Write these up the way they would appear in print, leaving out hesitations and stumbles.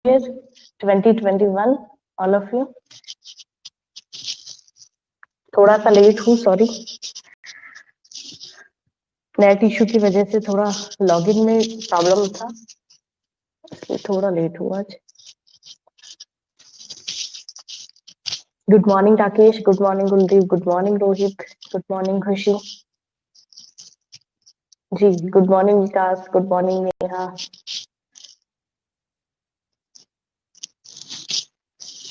year 2021 all of you. थोड़ा सा late हूँ, सॉरी, नेट इशू की वजह से थोड़ा लॉगिन में प्रॉब्लम था, इसलिए थोड़ा लेट हुआ आज। Good morning Rakesh, good morning Kuldeep, good morning Rohit, good morning खुशी जी, गुड मॉर्निंग विकास, गुड मॉर्निंग नेहा।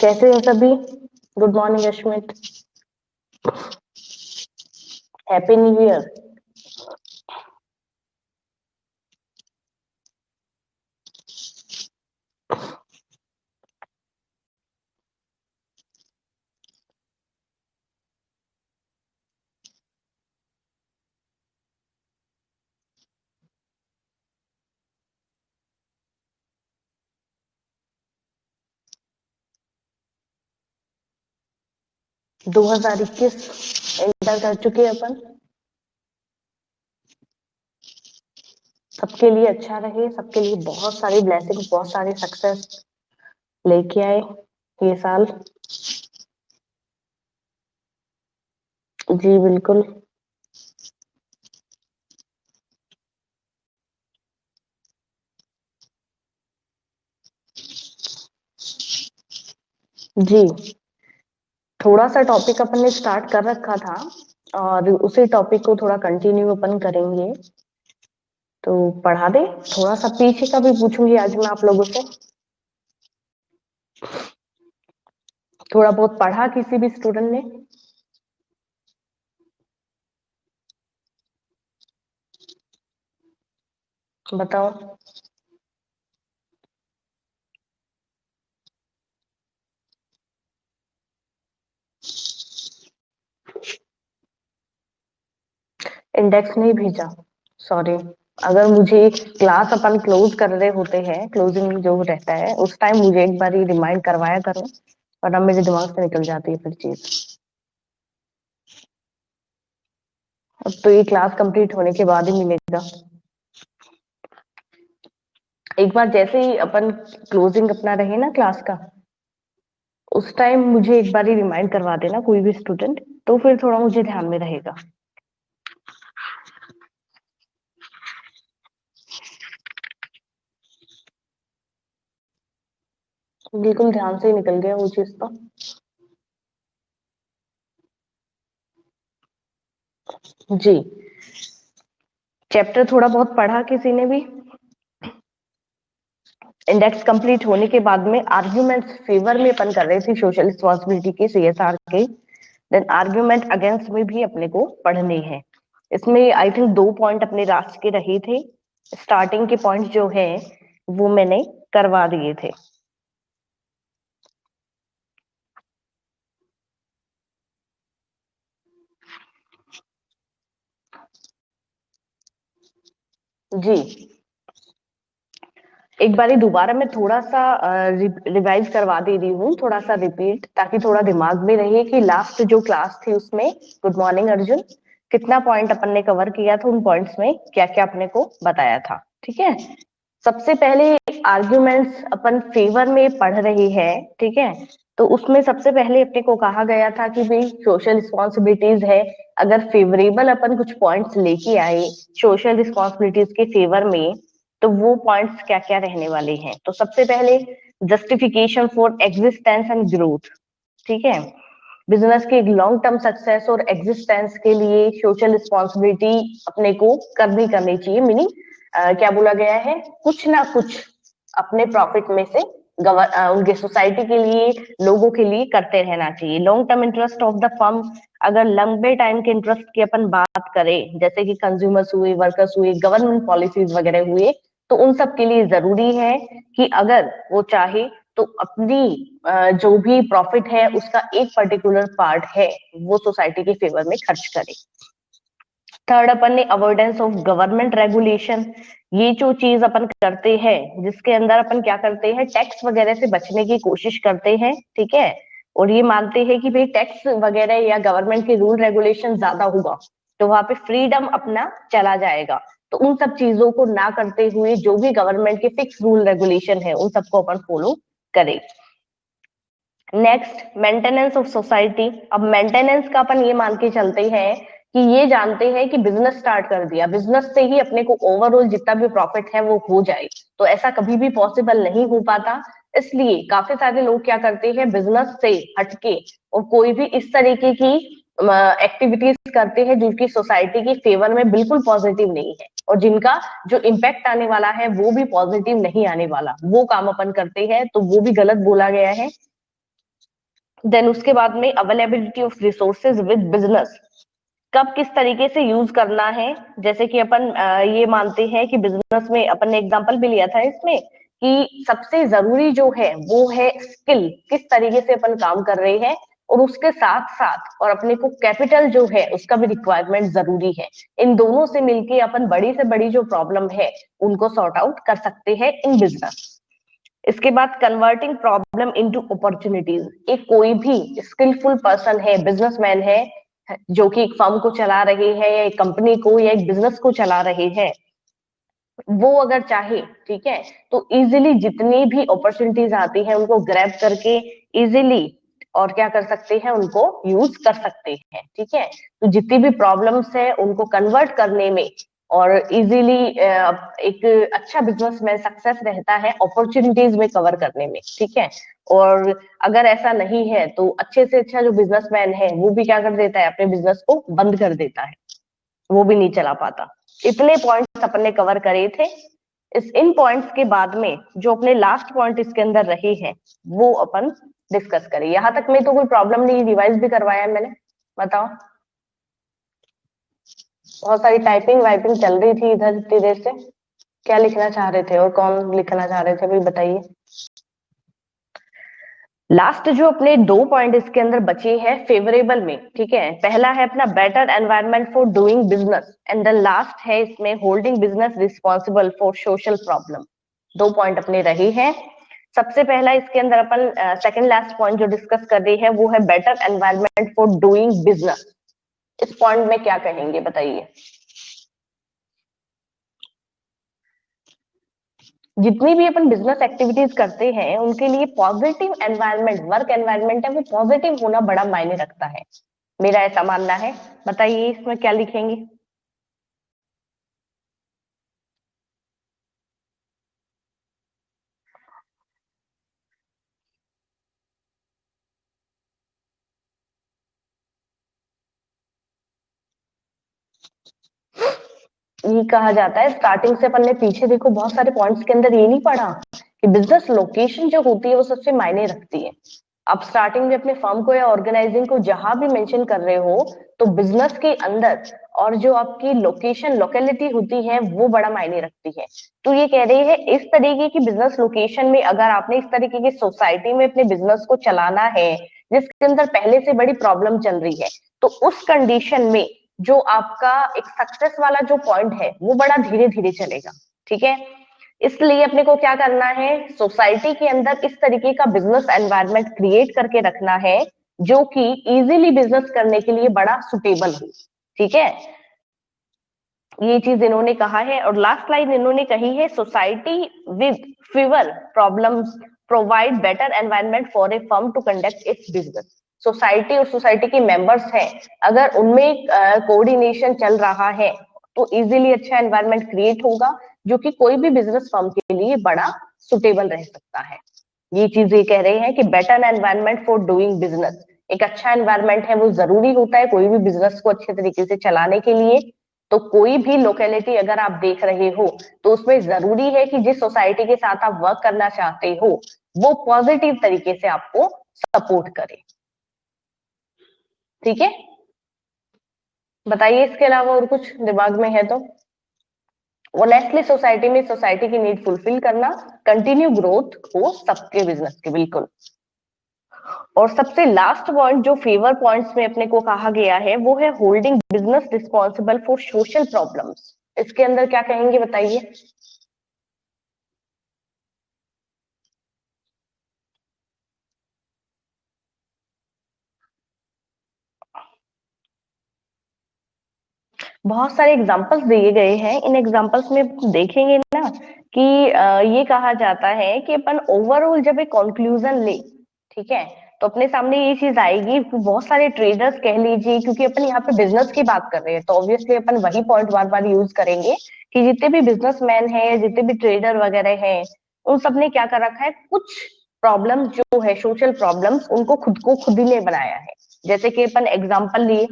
कैसे हैं सभी? Good morning Ashmit, happy new year.. 2021 enter कर चुके हैं अपन। सबके लिए अच्छा रहे, सबके लिए बहुत सारी ब्लेसिंग, बहुत सारी सक्सेस लेके आए ये साल। जी बिल्कुल। जी, थोड़ा सा टॉपिक अपन ने स्टार्ट कर रखा था और उसी टॉपिक को थोड़ा कंटिन्यू अपन करेंगे, तो पढ़ा दे। थोड़ा सा पीछे का भी पूछूंगी आज मैं आप लोगों से। थोड़ा बहुत पढ़ा किसी भी स्टूडेंट ने? बताओ। इंडेक्स नहीं भेजा, सॉरी। अगर मुझे क्लास अपन क्लोज कर रहे होते हैं, क्लोजिंग जो रहता है उस टाइम मुझे एक बार रिमाइंड करवाया करो, वरना मेरे दिमाग से निकल जाती है फिर चीज। अब तो ये क्लास कंप्लीट होने के बाद ही मिलेगा। एक बार जैसे ही अपन क्लोजिंग अपना रहे ना क्लास का, उस टाइम मुझे एक बार ही रिमाइंड करवा देना कोई भी स्टूडेंट, तो फिर थोड़ा मुझे ध्यान में रहेगा। बिल्कुल ध्यान से ही निकल गया वो चीज तो। जी, चैप्टर थोड़ा बहुत पढ़ा किसी ने भी? इंडेक्स कंप्लीट होने के बाद में आर्ग्यूमेंट्स फेवर में अपन कर रहे थे सोशल रिस्पॉन्सिबिलिटी के, सीएसआर के। देन आर्ग्यूमेंट अगेंस्ट में भी अपने को पढ़ने हैं। इसमें आई थिंक 2 पॉइंट अपने राष्ट्र के रहे थे। स्टार्टिंग के पॉइंट जो है वो मैंने करवा दिए थे। जी, एक बार दोबारा मैं थोड़ा सा रिवाइज करवा दे रही हूँ, थोड़ा सा रिपीट, ताकि थोड़ा दिमाग में रहे कि लास्ट जो क्लास थी उसमें, गुड मॉर्निंग अर्जुन, कितना पॉइंट अपन ने कवर किया था, उन पॉइंट्स में क्या क्या अपने को बताया था। ठीक है, सबसे पहले आर्ग्यूमेंट्स अपन फेवर में पढ़ रहे हैं, ठीक है। तो उसमें सबसे पहले अपने को कहा गया था कि भाई सोशल रिस्पॉन्सिबिलिटीज है, अगर फेवरेबल अपन कुछ पॉइंट्स लेके आए सोशल रिस्पॉन्सिबिलिटीज के फेवर में, तो वो पॉइंट्स क्या क्या रहने वाले हैं। तो सबसे पहले justification for existence and growth, ठीक है। बिजनेस के लॉन्ग टर्म सक्सेस और एग्जिस्टेंस के लिए सोशल रिस्पॉन्सिबिलिटी अपने को करनी चाहिए। मीनिंग क्या बोला गया है, कुछ ना कुछ अपने प्रॉफिट में से उनके सोसाइटी के लिए, लोगों के लिए करते रहना चाहिए। Long term interest of the firm, अगर लंबे टाइम के इंटरेस्ट की अपन बात करें, जैसे कि कंज्यूमर्स हुए, वर्कर्स हुए, गवर्नमेंट पॉलिसीज वगैरह हुए, तो उन सब के लिए जरूरी है कि अगर वो चाहे तो अपनी जो भी प्रॉफिट है उसका एक पर्टिकुलर पार्ट है वो सोसाइटी के फेवर में खर्च करे। थर्ड अपन ने अवॉइडेंस ऑफ गवर्नमेंट रेगुलेशन, ये जो चीज अपन करते हैं जिसके अंदर अपन क्या करते हैं, टैक्स वगैरह से बचने की कोशिश करते हैं, ठीक है। और ये मानते हैं कि भाई टैक्स वगैरह या गवर्नमेंट के रूल रेगुलेशन ज्यादा होगा तो वहां पे फ्रीडम अपना चला जाएगा। तो उन सब चीजों को ना करते हुए जो भी गवर्नमेंट के फिक्स रूल रेगुलेशन है उन सबको अपन फॉलो करें। Next, maintenance of society. अब मेंटेनेंस का अपन ये मान के चलते हैं कि ये जानते हैं कि बिजनेस स्टार्ट कर दिया, बिजनेस से ही अपने को ओवरऑल जितना भी प्रॉफिट है वो हो जाए, तो ऐसा कभी भी पॉसिबल नहीं हो पाता। इसलिए काफी सारे लोग क्या करते हैं, बिजनेस से हटके और कोई भी इस तरीके की एक्टिविटीज करते हैं जो कि सोसाइटी के फेवर में बिल्कुल पॉजिटिव नहीं है, और जिनका जो इम्पैक्ट आने वाला है वो भी पॉजिटिव नहीं आने वाला, वो काम अपन करते हैं, तो वो भी गलत बोला गया है। देन उसके बाद में availability of resources with business, कब किस तरीके से यूज करना है। जैसे कि अपन ये मानते हैं कि बिजनेस में अपन ने एग्जांपल भी लिया था इसमें कि सबसे जरूरी जो है वो है स्किल, किस तरीके से अपन काम कर रहे हैं, और उसके साथ साथ और अपने को कैपिटल जो है उसका भी रिक्वायरमेंट जरूरी है। इन दोनों से मिलके अपन बड़ी से बड़ी जो प्रॉब्लम है उनको सॉर्ट आउट कर सकते हैं इन बिजनेस। इसके बाद कन्वर्टिंग प्रॉब्लम इनटू अपॉर्चुनिटीज, एक कोई भी स्किलफुल पर्सन है, बिजनेसमैन है, जो कि एक फर्म को चला रहे हैं या एक कंपनी को या एक बिजनेस को चला रहे हैं, वो अगर चाहे, ठीक है, तो इजीली जितनी भी अपॉर्चुनिटीज आती है उनको ग्रैब करके इजीली और क्या कर सकते हैं, उनको यूज कर सकते हैं। ठीक है, तो जितनी भी प्रॉब्लम्स है उनको कन्वर्ट करने में और इजीली एक अच्छा बिजनेसमैन सक्सेस रहता है अपॉर्चुनिटीज में कवर करने में। ठीक है, और अगर ऐसा नहीं है तो अच्छे से अच्छा जो बिजनेसमैन है वो भी क्या कर देता है, अपने बिजनेस को बंद कर देता है, वो भी नहीं चला पाता। इतने पॉइंट्स अपन ने कवर करे थे। इन पॉइंट्स के बाद में जो अपने लास्ट पॉइंट इसके अंदर रहे हैं वो अपन डिस्कस करें। यहां तक में तो कोई प्रॉब्लम नहीं, रिवाइज भी करवाया है मैंने, बताओ। बहुत सारी टाइपिंग वाइपिंग चल रही थी इधर इतनी देर से, क्या लिखना चाह रहे थे और कौन लिखना चाह रहे थे भाई बताइए। लास्ट जो अपने दो पॉइंट इसके अंदर बचे हैं फेवरेबल में, ठीक है, पहला है अपना better environment for doing business, and the last है इसमें holding business responsible for social problem. दो पॉइंट अपने रहे हैं। सबसे पहला इसके अंदर अपन सेकंड लास्ट पॉइंट जो डिस्कस कर रहे हैं वो है better environment for doing business. इस पॉइंट में क्या कहेंगे बताइए। जितनी भी अपन बिजनेस एक्टिविटीज करते हैं उनके लिए पॉजिटिव एनवायरनमेंट, वर्क एनवायरनमेंट है वो पॉजिटिव होना बड़ा मायने रखता है, मेरा ऐसा मानना है। बताइए इसमें क्या लिखेंगे। ये कहा जाता है स्टार्टिंग से अपन ने पीछे देखो बहुत सारे पॉइंट्स के अंदर ये नहीं पढ़ा कि बिजनेस लोकेशन जो होती है वो सबसे मायने रखती है। आप स्टार्टिंग में अपने फर्म को या ऑर्गेनाइजिंग को जहां भी मेंशन कर रहे हो तो बिजनेस के अंदर और जो आपकी लोकेशन लोकेलिटी होती है वो बड़ा मायने रखती है। तो ये कह रही है इस तरीके की बिजनेस लोकेशन में अगर आपने इस तरीके की सोसाइटी में अपने बिजनेस को चलाना है जिसके अंदर पहले से बड़ी प्रॉब्लम चल रही है, तो उस कंडीशन में जो आपका एक सक्सेस वाला जो पॉइंट है वो बड़ा धीरे धीरे चलेगा। ठीक है, इसलिए अपने को क्या करना है, सोसाइटी के अंदर इस तरीके का बिजनेस एनवायरनमेंट क्रिएट करके रखना है जो कि इजीली बिजनेस करने के लिए बड़ा सुटेबल हो। ठीक है, ये चीज इन्होंने कहा है। और लास्ट लाइन इन्होंने कही है society with fewer problems provide better environment for a firm to conduct its business. Society और सोसाइटी के मेंबर्स हैं, अगर उनमें कोऑर्डिनेशन चल रहा है तो इजीली अच्छा एनवायरनमेंट क्रिएट होगा जो कि कोई भी बिजनेस फर्म के लिए बड़ा सुटेबल रह सकता है। ये चीज ये कह रहे हैं कि better environment for doing business, एक अच्छा एनवायरनमेंट है वो जरूरी होता है कोई भी बिजनेस को अच्छे तरीके से चलाने के लिए। तो कोई भी लोकेलिटी अगर आप देख रहे हो तो उसमें जरूरी है कि जिस सोसाइटी के साथ आप वर्क करना चाहते हो वो पॉजिटिव तरीके से आपको सपोर्ट करे। ठीक है, बताइए इसके अलावा और कुछ दिमाग में है तो। ऑनेस्टली सोसाइटी में सोसाइटी की नीड फुलफिल करना, कंटिन्यू ग्रोथ हो सबके बिजनेस के, बिल्कुल। और सबसे लास्ट पॉइंट जो फेवर पॉइंट्स में अपने को कहा गया है वो है holding business responsible for social problems. इसके अंदर क्या कहेंगे बताइए। बहुत सारे एग्जाम्पल्स दिए गए हैं। इन एग्जाम्पल्स में देखेंगे ना कि ये कहा जाता है कि अपन ओवरऑल जब एक कंक्लूजन ले, ठीक है, तो अपने सामने ये चीज आएगी कि बहुत सारे ट्रेडर्स कह लीजिए, क्योंकि अपन यहाँ पे बिजनेस की बात कर रहे हैं तो ऑब्वियसली अपन वही पॉइंट बार बार यूज करेंगे कि जितने भी बिजनेसमैन हैं, जितने भी ट्रेडर वगैरह हैं, उन सब ने क्या कर रखा है, कुछ प्रॉब्लम जो है सोशल प्रॉब्लम्स, उनको खुद को खुद ही ने बनाया है। जैसे कि अपन एग्जाम्पल लिए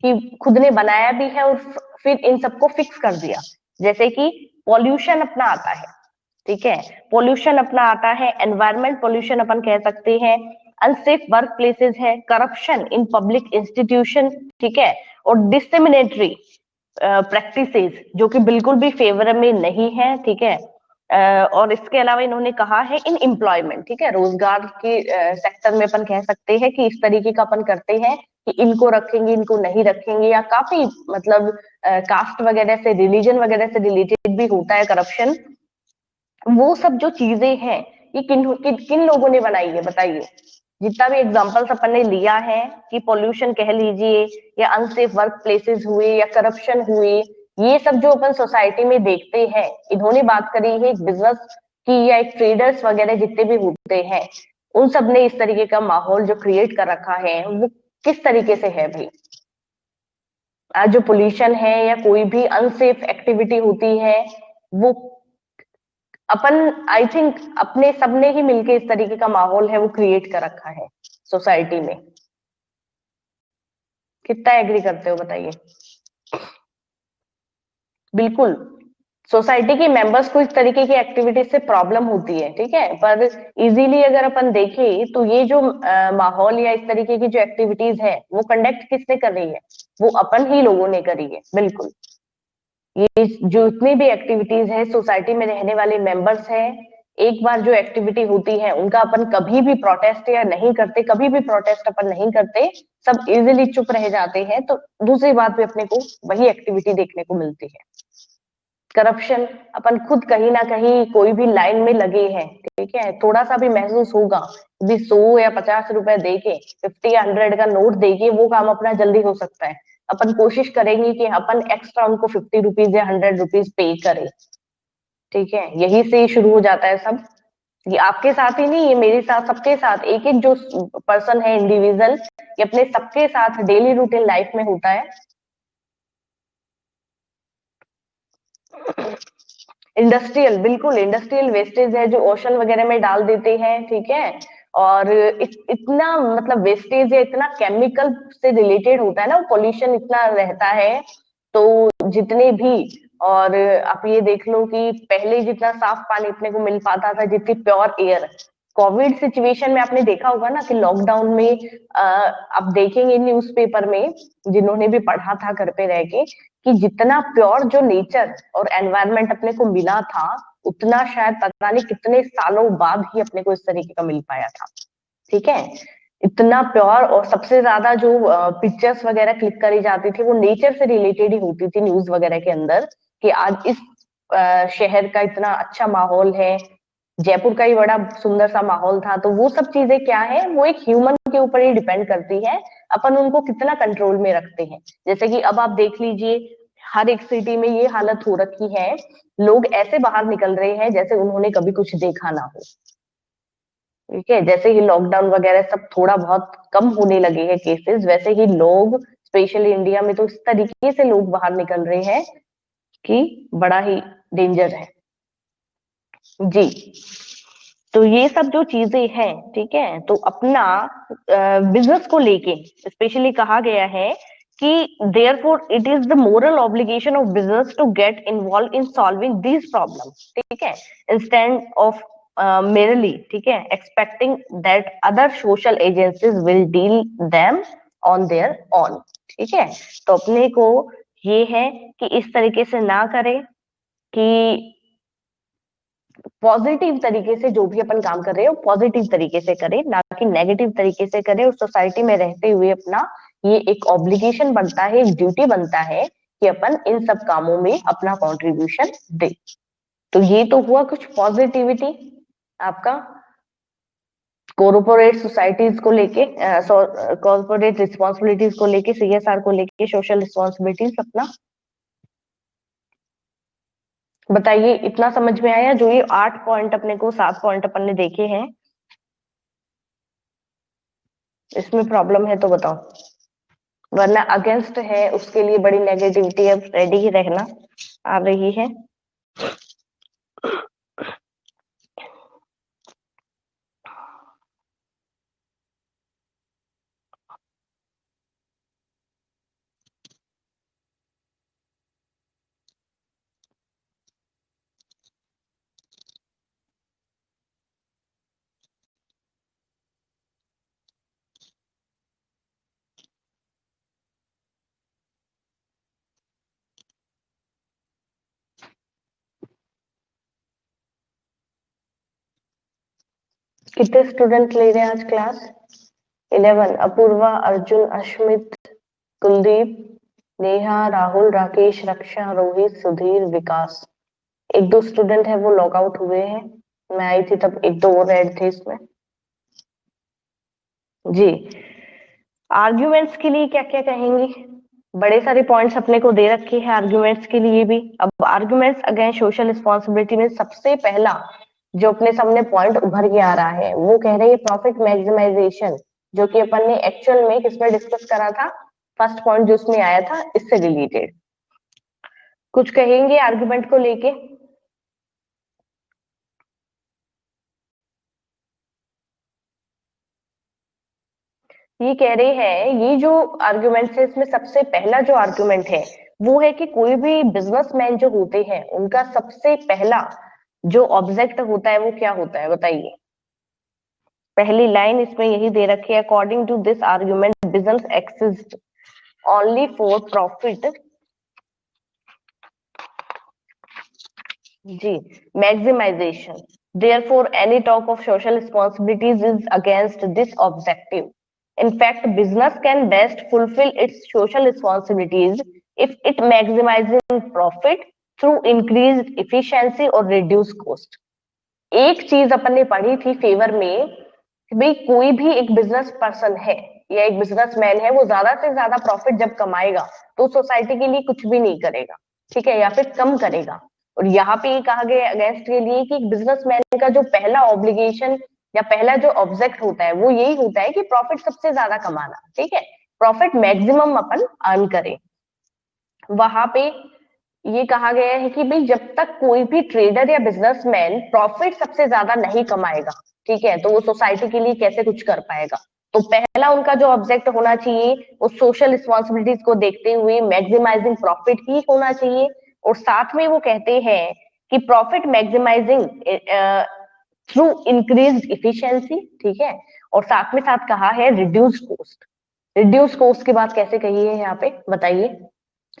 कि खुद ने बनाया भी है और फिर इन सबको फिक्स कर दिया। जैसे कि पॉल्यूशन अपना आता है, ठीक है, पॉल्यूशन अपना आता है, एनवायरमेंट पॉल्यूशन अपन कह सकते हैं, अनसेफ वर्क प्लेसेस है, करप्शन इन पब्लिक इंस्टीट्यूशन, ठीक है, और डिस्क्रिमिनेटरी प्रैक्टिसेस जो कि बिल्कुल भी फेवर में नहीं है, ठीक है। और इसके अलावा इन्होंने कहा है इन एम्प्लॉयमेंट, ठीक है, रोजगार के सेक्टर में अपन कह सकते हैं कि इस तरीके का अपन करते हैं कि इनको रखेंगे, इनको नहीं रखेंगे, या काफी मतलब कास्ट वगैरह से, रिलीजन वगैरह से रिलेटेड भी होता है करप्शन। वो सब जो चीजें हैं ये किन लोगों ने बनाई है बताइए। जितना भी एग्जांपल्स अपन ने लिया है कि पॉल्यूशन कह लीजिए, या अनसेफ वर्क प्लेसेस हुए, या करप्शन हुए, ये सब जो अपन सोसाइटी में देखते हैं, इन्होंने बात करी है एक बिजनेस की या एक ट्रेडर्स वगैरह जितने भी होते हैं, उन सब ने इस तरीके का माहौल जो क्रिएट कर रखा है वो किस तरीके से है भाई। आज जो पोल्यूशन है या कोई भी अनसेफ एक्टिविटी होती है, वो अपन आई थिंक अपने सबने ही मिलके इस तरीके का माहौल है वो क्रिएट कर रखा है सोसाइटी में। कितना एग्री करते हो बताइए। बिल्कुल, सोसाइटी के मेंबर्स को इस तरीके की एक्टिविटी से प्रॉब्लम होती है, ठीक है, पर इजीली अगर अपन देखें तो ये जो माहौल या इस तरीके की जो एक्टिविटीज है वो कंडक्ट किसने कर रही है, वो अपन ही लोगों ने करी है। बिल्कुल, ये जो इतनी भी एक्टिविटीज है सोसाइटी में रहने वाले मेंबर्स हैं, एक बार जो एक्टिविटी होती है उनका अपन कभी भी प्रोटेस्ट या नहीं करते, कभी भी प्रोटेस्ट अपन नहीं करते, सब इजीली चुप रह जाते हैं, तो दूसरी बात भी अपने को वही एक्टिविटी देखने को मिलती है। करप्शन, अपन खुद कहीं ना कहीं कोई भी लाइन में लगे हैं, ठीक है, थोड़ा सा भी महसूस होगा भी 100 या 50 रुपए देके, 50 या 100 का नोट देके वो काम अपना जल्दी हो सकता है। अपन कोशिश करेंगे कि अपन एक्स्ट्रा उनको 50 रुपीज या 100 रुपीज पे करें, ठीक है, यही से शुरू हो जाता है सब। ये आपके साथ ही नहीं, ये मेरे साथ, सबके साथ, एक एक जो पर्सन है इंडिविजुअल, ये अपने सबके साथ डेली रूटीन लाइफ में होता है। इंडस्ट्रियल, बिल्कुल इंडस्ट्रियल वेस्टेज है जो ओशन वगैरह में डाल देते हैं, ठीक है, और इतना मतलब वेस्टेज है, इतना केमिकल से रिलेटेड होता है ना, पॉल्यूशन इतना रहता है, तो जितने भी, और आप ये देख लो कि पहले जितना साफ पानी अपने को मिल पाता था, जितनी प्योर एयर, कोविड सिचुएशन में आपने देखा होगा ना कि लॉकडाउन में आप देखेंगे न्यूज़पेपर में, जिन्होंने भी पढ़ा था घर पे रह के, कि जितना प्योर जो नेचर और एनवायरनमेंट अपने को मिला था, उतना शायद पता नहीं कितने सालों बाद ही अपने को इस तरीके का मिल पाया था, ठीक है। इतना प्योर, और सबसे ज्यादा जो पिक्चर्स वगैरह क्लिक करी जाती थी वो नेचर से रिलेटेड ही होती थी न्यूज वगैरह के अंदर, कि आज इस शहर का इतना अच्छा माहौल है, जयपुर का ही बड़ा सुंदर सा माहौल था। तो वो सब चीजें क्या है, वो एक ह्यूमन के ऊपर ही डिपेंड करती है, अपन उनको कितना कंट्रोल में रखते हैं। जैसे कि अब आप देख लीजिए, हर एक सिटी में ये हालत हो रखी है, लोग ऐसे बाहर निकल रहे हैं जैसे उन्होंने कभी कुछ देखा ना हो, ठीक है। जैसे ही लॉकडाउन वगैरह सब थोड़ा बहुत कम होने लगे हैं केसेस, वैसे ही लोग, स्पेशली इंडिया में तो इस तरीके से लोग बाहर निकल रहे हैं कि बड़ा ही डेंजर है। जी, तो ये सब जो चीजें हैं, ठीक है, तो अपना बिजनेस को लेके स्पेशली कहा गया है कि therefore it is the moral obligation of business to get involve in solving these problems, ठीक है, इंस्टेड ऑफ merely, ठीक है, expecting that other social agencies will deal them on their own, ठीक है। तो अपने को ये है कि इस तरीके से ना करें, कि पॉजिटिव तरीके से जो भी अपन काम कर रहे हो पॉजिटिव तरीके से करें, ना कि नेगेटिव तरीके से करें। उस सोसाइटी में रहते हुए अपना ये एक ऑब्लिगेशन बनता है, एक ड्यूटी बनता है कि अपन इन सब कामों में अपना कंट्रीब्यूशन दे। तो ये तो हुआ कुछ पॉजिटिविटी आपका कॉर्पोरेट सोसाइटीज को लेके, कॉर्पोरेट रिस्पॉन्सिबिलिटीज को लेके, CSR को लेके, सोशल रिस्पॉन्सिबिलिटीज अपना। बताइए, इतना समझ में आया? जो ये 8 पॉइंट अपने को 7 पॉइंट अपन ने देखे हैं, इसमें प्रॉब्लम है तो बताओ, वरना अगेंस्ट है उसके लिए बड़ी नेगेटिविटी है, रेडी ही रहना आ रही है। कितने स्टूडेंट ले रहे हैं आज क्लास? 11। अपूर्वा, अर्जुन, अश्मित, कुलदीप, नेहा, राहुल, राकेश, रक्षा, रोहित, सुधीर, विकास। एक दो स्टूडेंट है वो लॉग आउट हुए हैं, मैं आई थी तब एक दो और ऐड थे इसमें। जी, आर्ग्यूमेंट्स के लिए क्या क्या कहेंगे? बड़े सारे पॉइंट्स अपने को दे रखे हैं आर्ग्यूमेंट्स के लिए भी। अब आर्ग्यूमेंट्स अगेंस्ट सोशल रिस्पॉन्सिबिलिटी में सबसे पहला जो अपने सामने पॉइंट उभर के आ रहा है वो कह रहे हैं प्रॉफिट मैक्सिमाइजेशन, जो कि अपन ने एक्चुअल में किसमें डिस्कस करा था, फर्स्ट पॉइंट जो उसमें आया था इससे रिलेटेड। कुछ कहेंगे आर्ग्यूमेंट को लेके? ये कह रहे हैं, ये जो आर्ग्यूमेंट है इसमें सबसे पहला जो आर्ग्यूमेंट है वो है कि कोई भी बिजनेसमैन जो होते हैं उनका सबसे पहला जो ऑब्जेक्ट होता है वो क्या होता है, बताइए। पहली लाइन इसमें यही दे रखी है, according to this argument business exist only for profit. जी, maximization, therefore any talk of social responsibilities is against this objective. In fact, business can best fulfill its social responsibilities if it maximizes profit through increased efficiency or reduced cost. एक चीज अपन ने पढ़ी थी favour में कि भाई कोई भी एक बिजनेस पर्सन है या एक बिजनेसमैन है, वो ज्यादा से ज्यादा प्रॉफिट जब कमाएगा तो सोसाइटी के लिए कुछ भी नहीं करेगा, ठीक है, या फिर कम करेगा। और यहाँ पे ये कहा गया अगेंस्ट के लिए कि बिजनेसमैन का जो पहला ऑब्लिगेशन या पहला जो ऑब्जेक्ट होता है वो यही होता है कि प्रॉफिट सबसे ज्यादा कमाना, ठीक है, प्रॉफिट मैक्सिमम अपन अर्न करें। वहां पे ये कहा गया है कि भाई जब तक कोई भी ट्रेडर या बिजनेसमैन प्रॉफिट सबसे ज्यादा नहीं कमाएगा, ठीक है, तो वो सोसाइटी के लिए कैसे कुछ कर पाएगा। तो पहला उनका जो ऑब्जेक्ट होना चाहिए वो सोशल रिस्पॉन्सिबिलिटीज को देखते हुए मैक्सिमाइजिंग प्रॉफिट ही होना चाहिए। और साथ में वो कहते हैं कि profit maximizing through increase efficiency, ठीक है, और साथ में साथ कहा है रिड्यूस कॉस्ट। रिड्यूस कॉस्ट की बात कैसे कही है यहाँ पे, बताइए।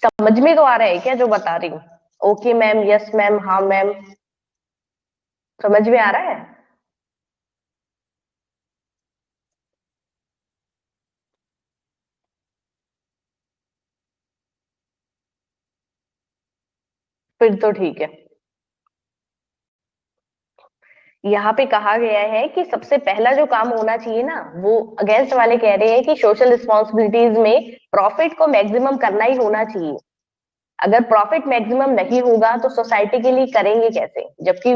समझ में तो आ रहा है क्या जो बता रही हूँ? ओके मैम, यस मैम, हाँ मैम, समझ में आ रहा है? फिर तो ठीक है। यहाँ पे कहा गया है कि सबसे पहला जो काम होना चाहिए ना, वो अगेंस्ट वाले कह रहे हैं कि सोशल रिस्पॉन्सिबिलिटीज में प्रॉफिट को मैक्सिमम करना ही होना चाहिए। अगर प्रॉफिट मैक्सिमम नहीं होगा तो सोसाइटी के लिए करेंगे कैसे, जबकि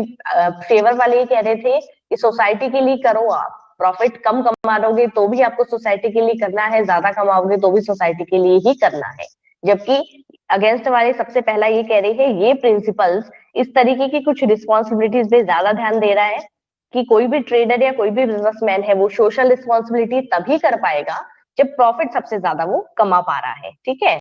फेवर वाले ये कह रहे थे कि सोसाइटी के लिए करो, आप प्रॉफिट कम कमा लोगे तो भी आपको सोसाइटी के लिए करना है, ज्यादा कमाओगे तो भी सोसाइटी के लिए ही करना है। जबकि अगेंस्ट वाले सबसे पहला ये कह रहे हैं ये प्रिंसिपल्स इस तरीके की कुछ रिस्पॉन्सिबिलिटीज पे ज्यादा ध्यान दे रहा है कि कोई भी ट्रेडर या कोई भी बिजनेसमैन है वो सोशल रिस्पॉन्सिबिलिटी तभी कर पाएगा जब प्रॉफिट सबसे ज्यादा वो कमा पा रहा है, ठीक है।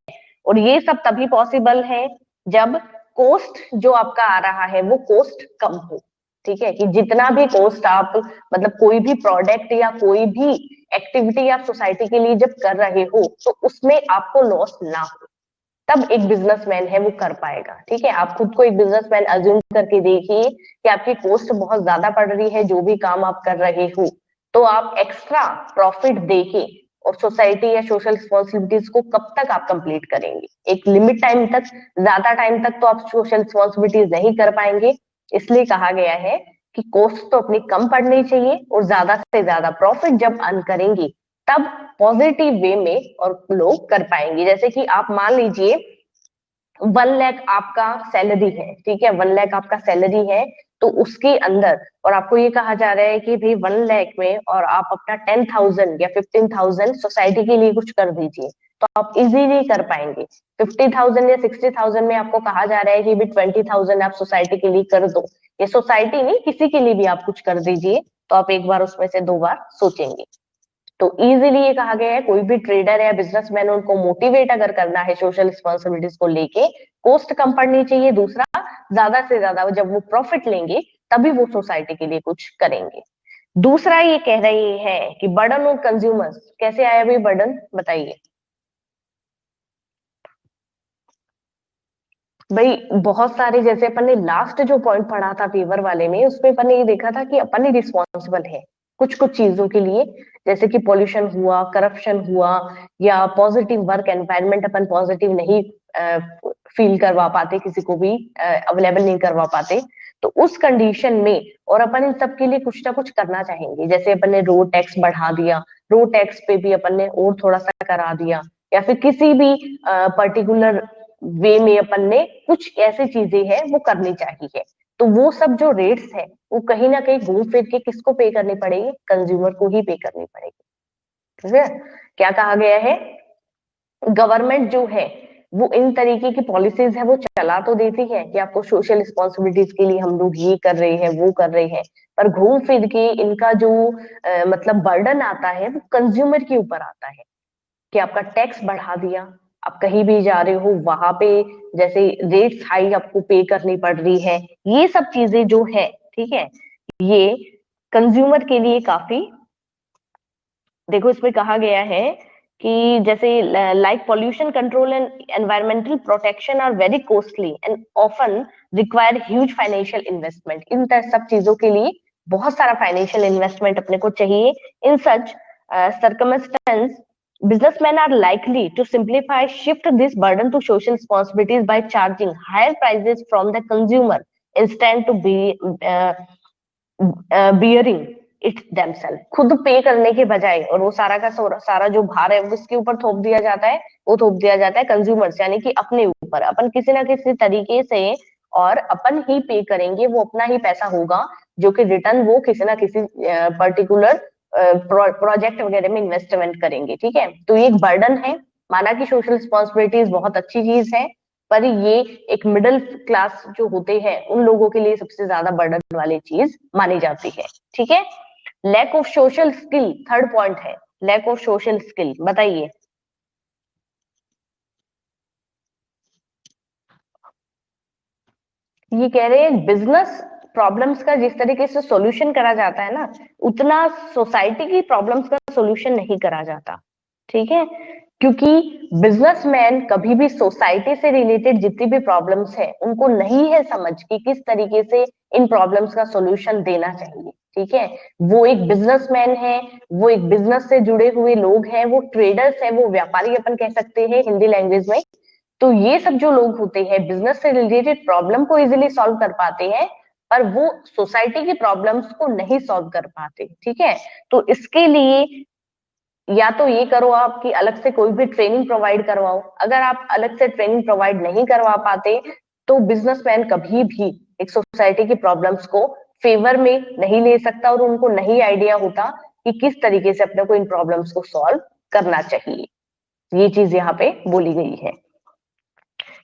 और ये सब तभी पॉसिबल है जब कोस्ट जो आपका आ रहा है वो कोस्ट कम हो, ठीक है, कि जितना भी कोस्ट आप मतलब कोई भी प्रोडक्ट या कोई भी एक्टिविटी आप सोसाइटी के लिए जब कर रहे हो तो उसमें आपको लॉस ना हो, तब एक बिजनेसमैन है वो कर पाएगा, ठीक है। आप खुद को एक बिजनेसमैन अज्यूम करके देखिए कि आपकी कॉस्ट बहुत ज्यादा पड़ रही है जो भी काम आप कर रहे हो, तो आप एक्स्ट्रा प्रॉफिट देके और सोसाइटी या सोशल रिस्पॉन्सिबिलिटीज को कब तक आप कंप्लीट करेंगे? एक लिमिट टाइम तक, ज्यादा टाइम तक तो आप सोशल रिस्पॉन्सिबिलिटीज नहीं कर पाएंगे। इसलिए कहा गया है कि कॉस्ट तो अपनी कम पड़नी चाहिए और ज्यादा से ज्यादा प्रॉफिट जब अर्न करेंगे तब पॉजिटिव वे में और लोग कर पाएंगे। जैसे कि आप मान लीजिए 1 लाख आपका सैलरी है, ठीक है, 1 लाख आपका सैलरी है, तो उसके अंदर और आपको ये कहा जा रहा है कि भाई 1 लाख में और आप अपना 10,000 या 15,000 सोसाइटी के लिए कुछ कर दीजिए, तो आप इजीली कर पाएंगे। 50,000 या 60,000 में आपको कहा जा रहा है कि भी 20,000 आप सोसाइटी के लिए कर दो, ये सोसाइटी नहीं किसी के लिए भी आप कुछ कर दीजिए, तो आप एक बार उसमें से 2 बार सोचेंगे। तो इजीली ये कहा गया है कोई भी ट्रेडर या बिजनेसमैन उनको मोटिवेट अगर करना है सोशल रिस्पॉन्सिबिलिटीज को लेके, कॉस्ट कम पड़नी चाहिए, दूसरा ज्यादा से ज्यादा जब वो प्रॉफिट लेंगे तभी वो सोसाइटी के लिए कुछ करेंगे। दूसरा ये कह रहे हैं कि बर्डन ऑन कंज्यूमर्स, कैसे आया भाई बर्डन, बताइए भाई। बहुत सारे, जैसे अपन ने लास्ट जो पॉइंट पढ़ा था फेवर वाले में, उसमें अपन ने ये देखा था कि अपन ही रिस्पॉन्सिबल है कुछ कुछ चीजों के लिए, जैसे कि पॉल्यूशन हुआ, करप्शन हुआ, या पॉजिटिव वर्क एनवायरनमेंट अपन पॉजिटिव नहीं फील करवा पाते, किसी को भी अवेलेबल नहीं करवा पाते, तो उस कंडीशन में और अपन इन सब के लिए कुछ ना कुछ करना चाहेंगे। जैसे अपन ने रोड टैक्स बढ़ा दिया, रोड टैक्स पे भी अपन ने और थोड़ा सा करा दिया, या फिर किसी भी पर्टिकुलर वे में अपन ने कुछ ऐसी चीजें हैं वो करनी चाहिए। तो वो सब जो रेट्स है वो कहीं ना कहीं घूम फिर के किसको पे करनी पड़ेगी, कंज्यूमर को ही पे करनी पड़ेगी, ठीक है। क्या कहा गया है, गवर्नमेंट जो है वो इन तरीके की पॉलिसीज है वो चला तो देती है कि आपको सोशल रिस्पॉन्सिबिलिटीज के लिए हम लोग ये कर रहे हैं वो कर रहे हैं, पर घूम फिर के इनका जो मतलब बर्डन आता है वो कंज्यूमर के ऊपर आता है, कि आपका टैक्स बढ़ा दिया, आप कहीं भी जा रहे हो वहां पे जैसे रेट्स हाई आपको पे करनी पड़ रही है, ये सब चीजें जो है, ठीक है, ये कंज्यूमर के लिए काफी, देखो इसमें कहा गया है कि जैसे like pollution control and environmental protection are very costly and often require huge financial investment, इन सब चीजों के लिए बहुत सारा फाइनेंशियल इन्वेस्टमेंट अपने को चाहिए। इन सच circumstance businessmen are likely to simplify shift this burden to social responsibilities by charging higher prices from the consumer instead to be uh, bearing it themself, खुद पे करने के बजाय, और वो सारा का सारा जो भार है वो किसके ऊपर थोप दिया जाता है, वो थोप दिया जाता है कंज्यूमर्स यानी कि अपने ऊपर, अपन किसी ना किसी तरीके से और अपन ही पे करेंगे, वो अपना ही पैसा होगा जो कि रिटर्न वो किसी ना किसी पर्टिकुलर प्रोजेक्ट वगैरह में इन्वेस्टमेंट करेंगे, ठीक है। तो ये एक बर्डन है, माना कि सोशल रिस्पॉन्सिबिलिटीज बहुत अच्छी चीज है, पर ये एक मिडिल क्लास जो होते हैं उन लोगों के लिए सबसे ज्यादा बर्डन वाली चीज मानी जाती है, ठीक है। Lack of social skill, third point है, लैक ऑफ सोशल स्किल, बताइए। ये कह रहे हैं बिजनेस प्रॉब्लम्स का जिस तरीके से सॉल्यूशन करा जाता है ना, उतना सोसाइटी की प्रॉब्लम्स का सॉल्यूशन नहीं करा जाता, ठीक है। क्योंकि बिजनेसमैन कभी भी सोसाइटी से रिलेटेड जितनी भी प्रॉब्लम्स है उनको नहीं है समझ कि किस तरीके से इन प्रॉब्लम्स का सॉल्यूशन देना चाहिए, ठीक है। वो एक बिजनेसमैन है, वो एक बिजनेस से जुड़े हुए लोग हैं, वो ट्रेडर्स है, वो व्यापारी अपन कह सकते हैं हिंदी लैंग्वेज में। तो ये सब जो लोग होते हैं बिजनेस से रिलेटेड प्रॉब्लम को इजीली सॉल्व कर पाते हैं, पर वो सोसाइटी की प्रॉब्लम्स को नहीं सॉल्व कर पाते, ठीक है। तो इसके लिए या तो ये करो आप कि अलग से कोई भी ट्रेनिंग प्रोवाइड करवाओ, अगर आप अलग से ट्रेनिंग प्रोवाइड नहीं करवा पाते तो बिजनेसमैन कभी भी एक सोसाइटी की प्रॉब्लम्स को फेवर में नहीं ले सकता, और उनको नहीं आइडिया होता कि किस तरीके से अपने को इन प्रॉब्लम्स को सॉल्व करना चाहिए। ये चीज यहाँ पे बोली गई है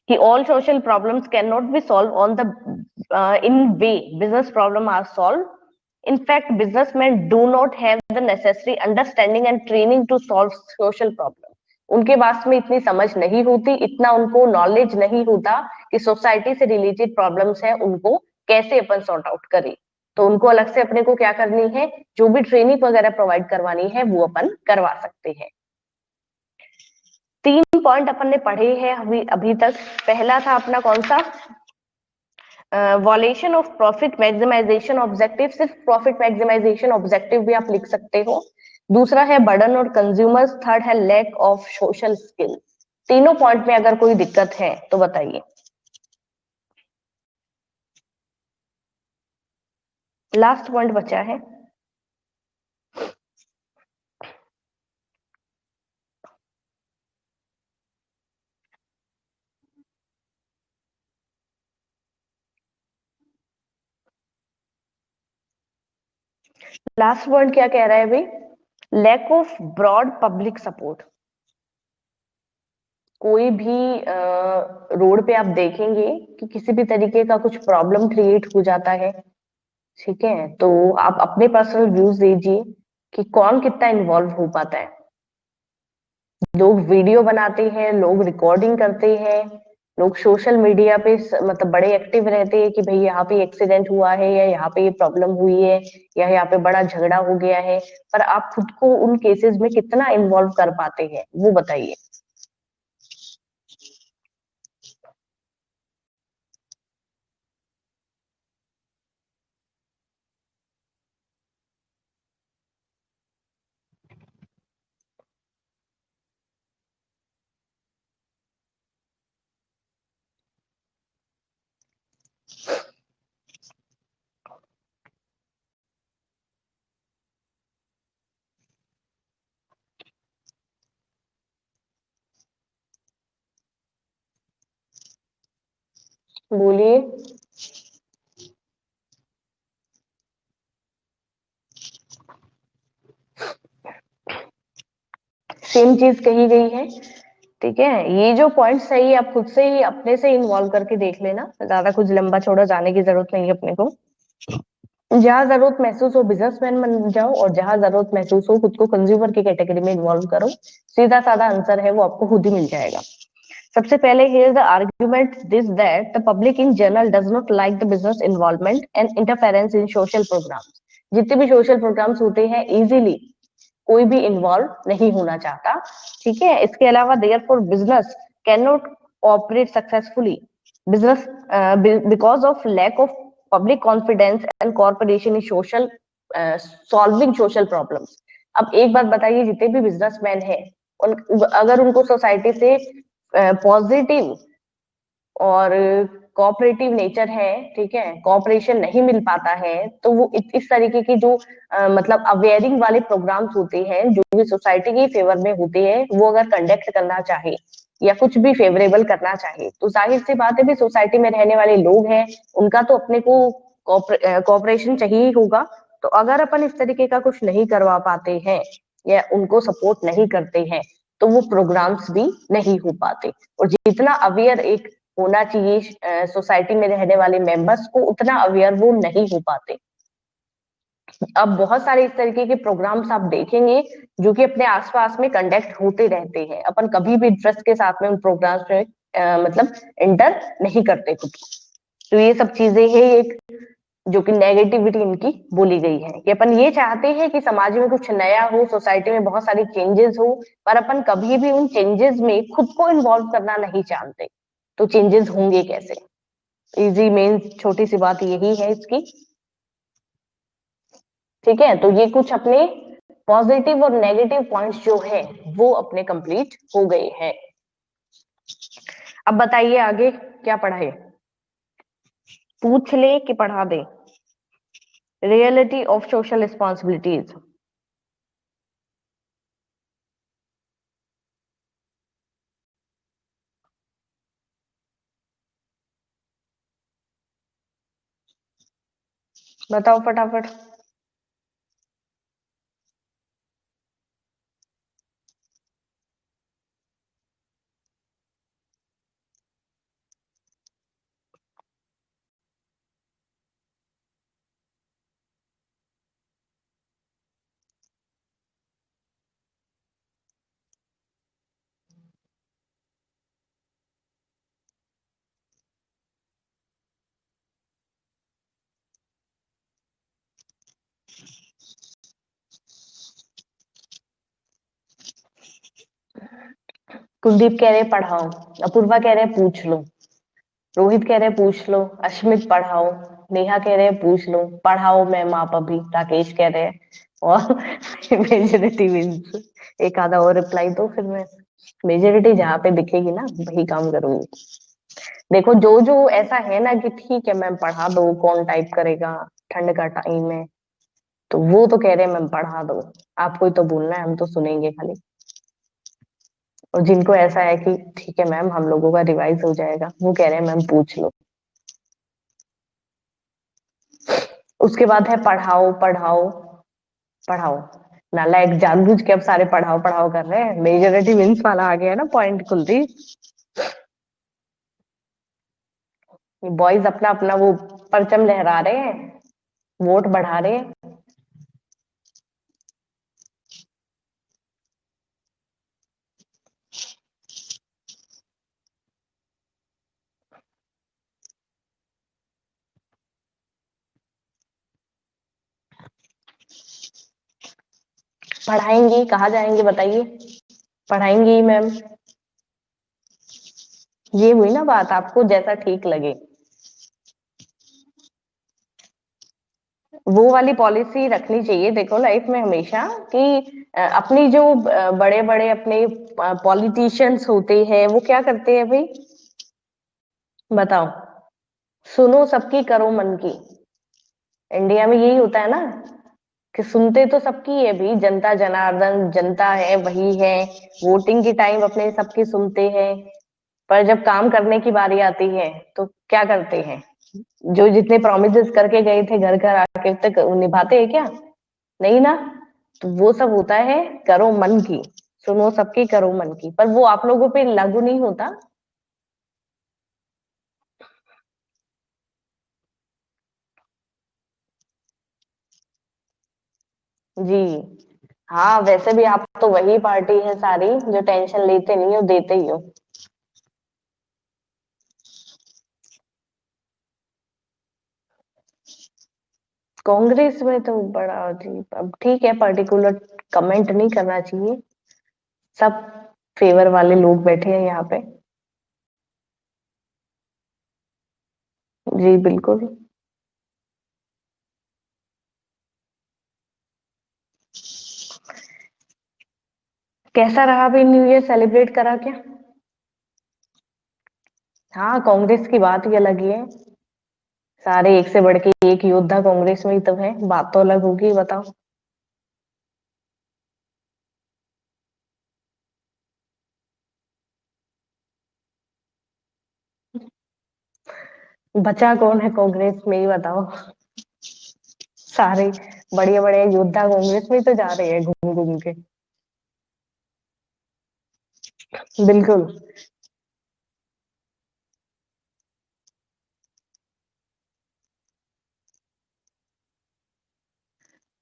कि all social problems cannot be solved on the in way business problem are solved. In fact, businessmen do not have the necessary understanding and training to solve social problem. उनके पास में इतनी समझ नहीं होती, इतना उनको नॉलेज नहीं होता कि सोसाइटी से रिलेटेड प्रॉब्लम्स है उनको कैसे अपन सॉर्ट आउट करें। तो उनको अलग से अपने को क्या करनी है, जो भी ट्रेनिंग वगैरह प्रोवाइड करवानी है वो अपन करवा सकते हैं। 3 पॉइंट अपन ने पढ़े हैं अभी अभी तक। पहला था अपना कौन सा, violation of profit maximization objective, सिर्फ प्रॉफिट मैक्सिमाइजेशन ऑब्जेक्टिव भी आप लिख सकते हो। दूसरा है बर्डन और कंज्यूमर्स, थर्ड है लैक ऑफ सोशल स्किल। तीनों पॉइंट में अगर कोई दिक्कत है तो बताइए। लास्ट पॉइंट बचा है। लास्ट पॉइंट क्या कह रहा है भाई? Lack of broad public support. कोई भी रोड पे आप देखेंगे कि किसी भी तरीके का कुछ प्रॉब्लम क्रिएट हो जाता है, ठीक है, तो आप अपने पर्सनल व्यूज दीजिए कि कौन कितना इन्वॉल्व हो पाता है। लोग वीडियो बनाते हैं, लोग रिकॉर्डिंग करते हैं, लोग सोशल मीडिया पे मतलब बड़े एक्टिव रहते हैं कि भाई यहाँ पे एक्सीडेंट हुआ है, या यहाँ पे ये प्रॉब्लम हुई है, या यहाँ पे बड़ा झगड़ा हो गया है। पर आप खुद को उन केसेस में कितना इन्वॉल्व कर पाते हैं, वो बताइए। बोलिए। सेम चीज कही गई है, ठीक है। ये जो पॉइंट सही है, आप खुद से ही अपने से इन्वॉल्व करके देख लेना, ज्यादा कुछ लंबा चौड़ा जाने की जरूरत नहीं है अपने को। जहां जरूरत महसूस हो बिजनेसमैन बन जाओ, और जहां जरूरत महसूस हो खुद को कंज्यूमर की कैटेगरी में इन्वॉल्व करो। सीधा साधा आंसर है, वो आपको खुद ही मिल जाएगा। सबसे पहले here the argument this that the public in general does not like the business involvement and interference in social programs. जितने भी सोशल प्रोग्राम्स होते हैं, इजीली कोई भी इन्वॉल्व नहीं होना चाहता, ठीक है। इसके अलावा therefore business can not operate successfully business because of lack of public confidence and corporation in social solving social problems. अब एक बात बताइए, जितने भी बिजनेसमैन हैं, अगर उनको सोसाइटी से पॉजिटिव और कोऑपरेटिव नेचर है, ठीक है, कोऑपरेशन नहीं मिल पाता है, तो वो इस तरीके की जो मतलब अवेयरिंग वाले प्रोग्राम्स होते हैं, जो भी सोसाइटी के फेवर में होते हैं, वो अगर कंडक्ट करना चाहे या कुछ भी फेवरेबल करना चाहे, तो जाहिर सी बात है भी सोसाइटी में रहने वाले लोग हैं, उनका तो अपने को कोऑपरेशन चाहिए ही होगा। तो अगर अपन इस तरीके का कुछ नहीं करवा पाते हैं या उनको सपोर्ट नहीं करते हैं, तो वो प्रोग्राम्स भी नहीं हो पाते। और जितना अवेयर एक होना चाहिए सोसाइटी में रहने वाले मेंबर्स को, उतना अवेयर वो नहीं हो पाते। अब बहुत सारे इस तरीके के प्रोग्राम्स आप देखेंगे जो कि अपने आसपास में कंडक्ट होते रहते हैं, अपन कभी भी इंटरेस्ट के साथ में उन प्रोग्राम्स में मतलब एंटर नहीं करते खुद को। तो ये सब चीजें हैं एक जो कि नेगेटिविटी इनकी बोली गई है, कि अपन ये चाहते हैं कि समाज में कुछ नया हो, सोसाइटी में बहुत सारी चेंजेस हो, पर अपन कभी भी उन चेंजेस में खुद को इन्वॉल्व करना नहीं चाहते। तो चेंजेस होंगे कैसे? इजी मेन छोटी सी बात यही है इसकी, ठीक है। तो ये कुछ अपने पॉजिटिव और नेगेटिव पॉइंट्स जो है वो अपने कंप्लीट हो गए हैं। अब बताइए आगे क्या पढ़ाए, पूछ ले कि पढ़ा दे? Reality of social responsibilities. बताओ फटाफट। कुलदीप कह रहे पढ़ाओ, अपूर्वा कह रहे पूछ लो, रोहित कह रहे पूछ लो, अश्मित पढ़ाओ, नेहा कह रहे पूछ लो, पढ़ाओ मैम आप अभी, राकेश कह रहे हैं। और मेजोरिटी विंस। एक आधा और रिप्लाई दो, फिर मैं मेजोरिटी जहाँ पे दिखेगी ना वही काम करूंगी। देखो जो जो ऐसा है ना कि ठीक है मैम पढ़ा दो, कौन टाइप करेगा, ठंड का टाइम है, तो वो तो कह रहे हैं मैम पढ़ा दो, आपको ही तो बोलना है, हम तो सुनेंगे खाली। और जिनको ऐसा है कि ठीक है मैम हम लोगों का रिवाइज हो जाएगा, वो कह रहे हैं मैम पूछ लो। उसके बाद है पढ़ाओ पढ़ाओ, पढ़ाओ। नालायक जानबूझ के अब सारे पढ़ाओ पढ़ाओ कर रहे हैं, मेजोरिटी विंस वाला आ गया है ना पॉइंट कुलदीप। बॉयज अपना अपना वो परचम लहरा रहे हैं, वोट बढ़ा रहे हैं। पढ़ाएंगी कहाँ जाएंगे बताइए? पढ़ाएंगी ही मैम। ये हुई ना बात, आपको जैसा ठीक लगे। वो वाली पॉलिसी रखनी चाहिए देखो लाइफ में हमेशा कि अपनी जो बड़े बड़े अपने पॉलिटिशियंस होते हैं वो क्या करते हैं भाई, बताओ। सुनो सबकी करो मन की। इंडिया में यही होता है ना कि सुनते तो सबकी है भी, जनता जनार्दन जनता है वही है। वोटिंग के टाइम अपने सबकी सुनते हैं, पर जब काम करने की बारी आती है तो क्या करते हैं? जो जितने प्रोमिसेस करके गए थे घर घर आके तक निभाते हैं क्या? नहीं ना। तो वो सब होता है करो मन की, सुनो सबकी करो मन की, पर वो आप लोगों पे लागू नहीं होता। जी। हाँ वैसे भी आप तो वही पार्टी है सारी जो टेंशन लेते नहीं हो देते ही हो। कांग्रेस में तो बड़ा अजीब, अब ठीक है पर्टिकुलर कमेंट नहीं करना चाहिए। सब फेवर वाले लोग बैठे हैं यहाँ पे। जी बिल्कुल। कैसा रहा भाई न्यू ईयर सेलिब्रेट करा क्या? हाँ कांग्रेस की बात ही अलग ही है। सारे एक से बढ़ के एक योद्धा कांग्रेस में ही तो है, बात तो अलग होगी बताओ। बचा कौन है कांग्रेस में ही बताओ। सारे बड़े बड़े योद्धा कांग्रेस में ही तो जा रहे हैं घूम घूम के। बिल्कुल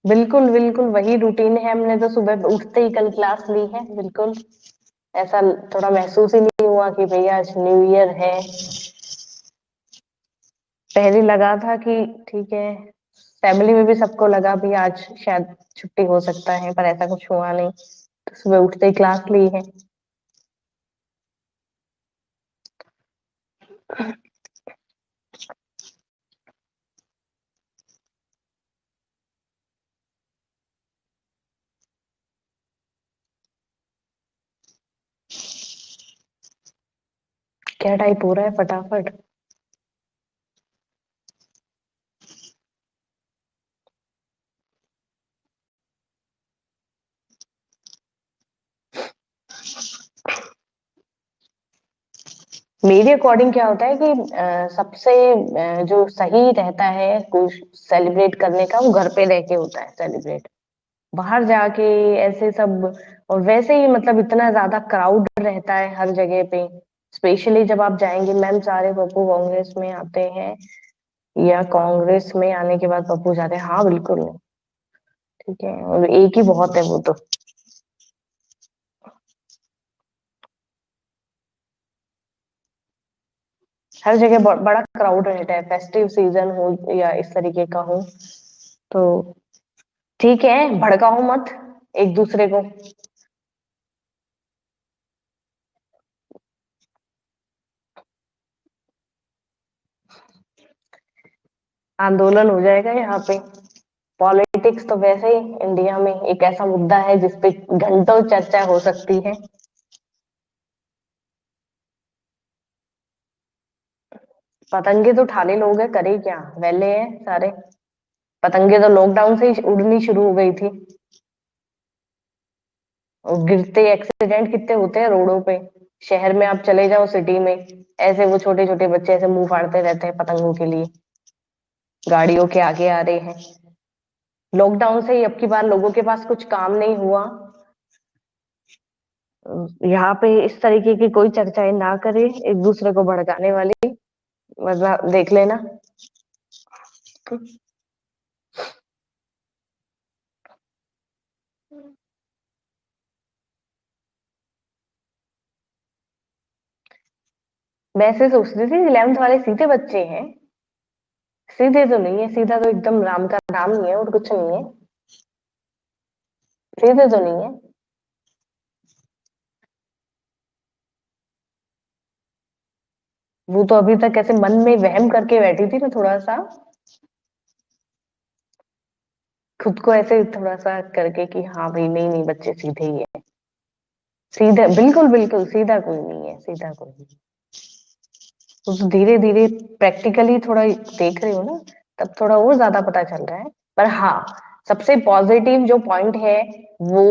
बिल्कुल बिल्कुल वही रूटीन है, हमने तो सुबह उठते ही कल क्लास ली है बिल्कुल। ऐसा थोड़ा महसूस ही नहीं हुआ कि भैया आज न्यू ईयर है। पहले लगा था कि ठीक है, फैमिली में भी सबको लगा भी आज शायद छुट्टी हो सकता है, पर ऐसा कुछ हुआ नहीं, तो सुबह उठते ही क्लास ली है। क्या टाइप हो रहा है फटाफट? मेरे अकॉर्डिंग क्या होता है कि सबसे जो सही रहता है कुछ सेलिब्रेट करने का, वो घर पे रह के होता है सेलिब्रेट। बाहर जाके ऐसे सब, और वैसे ही मतलब इतना ज्यादा क्राउड रहता है हर जगह पे। स्पेशली जब आप जाएंगे मैम, सारे पप्पू कांग्रेस में आते हैं या कांग्रेस में आने के बाद पप्पू जाते हैं, हाँ बिल्कुल। ठीक है, और एक ही बहुत है वो तो। हर जगह बड़ा क्राउड रहता है, फेस्टिव सीजन हो या इस तरीके का हो तो। ठीक है, भड़काओ मत एक दूसरे को। आंदोलन हो जाएगा यहाँ पे। पॉलिटिक्स तो वैसे ही इंडिया में एक ऐसा मुद्दा है जिसपे घंटों चर्चा हो सकती है। पतंगे तो ठाने लोग हैं, करे क्या, वेले हैं सारे। पतंगे तो लॉकडाउन से ही उड़नी शुरू हो गई थी। और गिरते एक्सीडेंट कितने होते हैं रोडों पे। शहर में आप चले जाओ, सिटी में, ऐसे वो छोटे छोटे बच्चे ऐसे मुंह फाड़ते रहते हैं पतंगों के लिए, गाड़ियों के आगे आ रहे हैं। लॉकडाउन से ही अब की बार लोगों के पास कुछ काम नहीं हुआ। यहाँ पे इस तरीके की कोई चर्चाएं ना करे, एक दूसरे को भड़काने वाली, वरना देख लेना। मैं ऐसे सोचती थी 11th वाले सीधे बच्चे हैं। सीधे तो नहीं है, सीधा तो एकदम राम का नाम ही है और कुछ नहीं है। सीधे तो नहीं है। वो तो अभी तक ऐसे मन में वहम करके बैठी थी ना, थोड़ा सा खुद को ऐसे थोड़ा सा करके कि हाँ भाई, नहीं नहीं, बच्चे सीधे ही है। सीधा, बिल्कुल बिल्कुल सीधा कोई नहीं है, सीधा कोई नहीं। तो धीरे धीरे प्रैक्टिकली थोड़ा देख रही हूँ ना, तब थोड़ा और ज्यादा पता चल रहा है। पर हाँ, सबसे पॉजिटिव जो पॉइंट है वो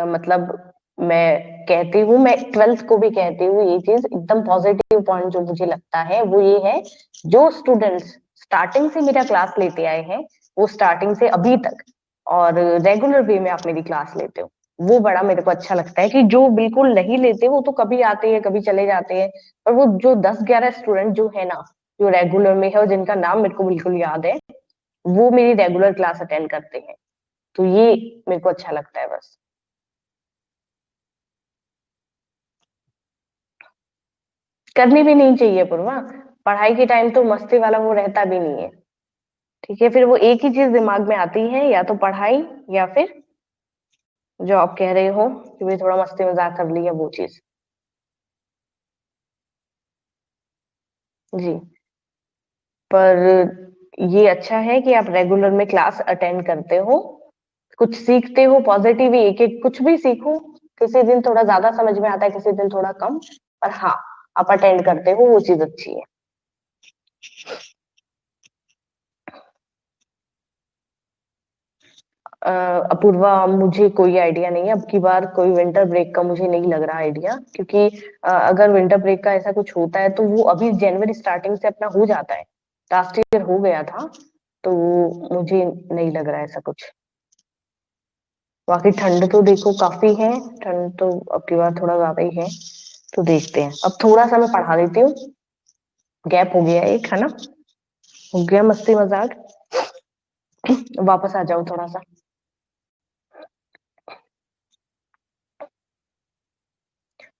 मतलब मैं कहती हूँ, मैं 12th को भी कहती हूँ ये चीज, एकदम पॉजिटिव पॉइंट जो मुझे लगता है वो ये है, जो स्टूडेंट्स स्टार्टिंग से मेरा क्लास लेते आए हैं, वो स्टार्टिंग से अभी तक और रेगुलर वे में आप मेरी क्लास लेते हो, वो बड़ा मेरे को अच्छा लगता है। कि जो बिल्कुल नहीं लेते वो तो कभी आते हैं कभी चले जाते हैं, और वो जो 10-11 स्टूडेंट जो है ना, जो रेगुलर में है और जिनका नाम मेरे को बिल्कुल याद है, वो मेरी रेगुलर क्लास अटेंड करते हैं। तो ये मेरे को अच्छा लगता है बस। करनी भी नहीं चाहिए पूर्वा, पढ़ाई के टाइम तो मस्ती वाला वो रहता भी नहीं है। ठीक है, फिर वो एक ही चीज दिमाग में आती है, या तो पढ़ाई या फिर जो आप कह रहे हो कि भाई थोड़ा मस्ती मजाक कर लिया, वो चीज। जी। पर ये अच्छा है कि आप रेगुलर में क्लास अटेंड करते हो, कुछ सीखते हो पॉजिटिव, एक एक कुछ भी सीखो। किसी दिन थोड़ा ज्यादा समझ में आता है, किसी दिन थोड़ा कम, पर हाँ, आप अटेंड करते हो, वो चीज अच्छी है। अपूर्वा, मुझे कोई आइडिया नहीं है, अब की बार कोई विंटर ब्रेक का मुझे नहीं लग रहा आइडिया, क्योंकि अगर विंटर ब्रेक का ऐसा कुछ होता है तो वो अभी जनवरी स्टार्टिंग से अपना हो जाता है। लास्ट ईयर हो गया था, तो मुझे नहीं लग रहा है ऐसा कुछ। बाकी ठंड तो देखो काफी है, ठंड तो अब की बार थोड़ा ज्यादा ही है। तो देखते हैं, अब थोड़ा सा मैं पढ़ा देती हूँ, गैप हो गया एक, है ना, हो गया मस्ती मजाक, वापस आ जाओ थोड़ा सा।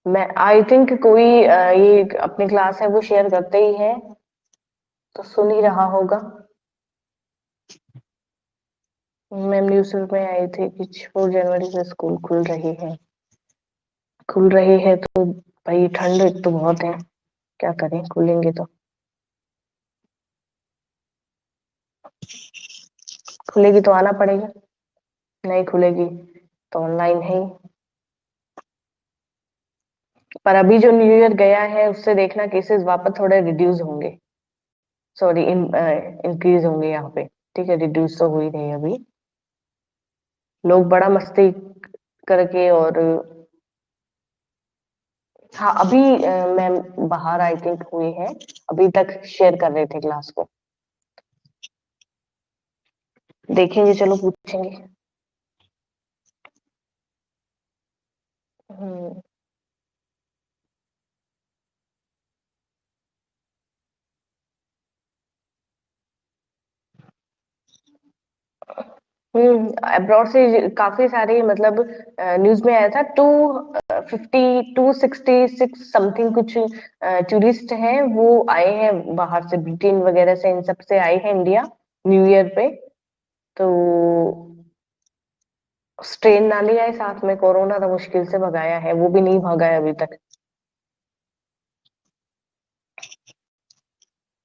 मैं आई थिंक कोई ये अपनी क्लास है वो शेयर करते ही है, तो सुन ही रहा होगा। मैम न्यूज में आई थी कि 4 जनवरी से स्कूल खुल रही है। खुल रही है तो भाई ठंड एक तो बहुत है, क्या करें, खुलेंगे तो। खुलेगी तो आना पड़ेगा, नहीं खुलेगी तो ऑनलाइन है ही। पर अभी जो न्यू ईयर गया है उससे देखना केसेस वापस थोड़े रिड्यूस होंगे, सॉरी इंक्रीज होंगे यहाँ पे। ठीक है, रिड्यूस तो हो ही रहे हैं अभी, लोग बड़ा मस्ती करके। और हाँ, अभी मैम बाहर आई थिंक हुए हैं, अभी तक शेयर कर रहे थे क्लास को। देखेंगे, चलो पूछेंगे। हम्म। अब्रॉड से काफी सारे, मतलब न्यूज में आया था, 266 समथिंग कुछ टूरिस्ट हैं, वो आए हैं बाहर से, ब्रिटेन वगैरह से, इन सब से आए हैं इंडिया न्यू ईयर पे। तो स्ट्रेन ना ले आए साथ में, कोरोना तो मुश्किल से भगाया है, वो भी नहीं भागा है अभी तक।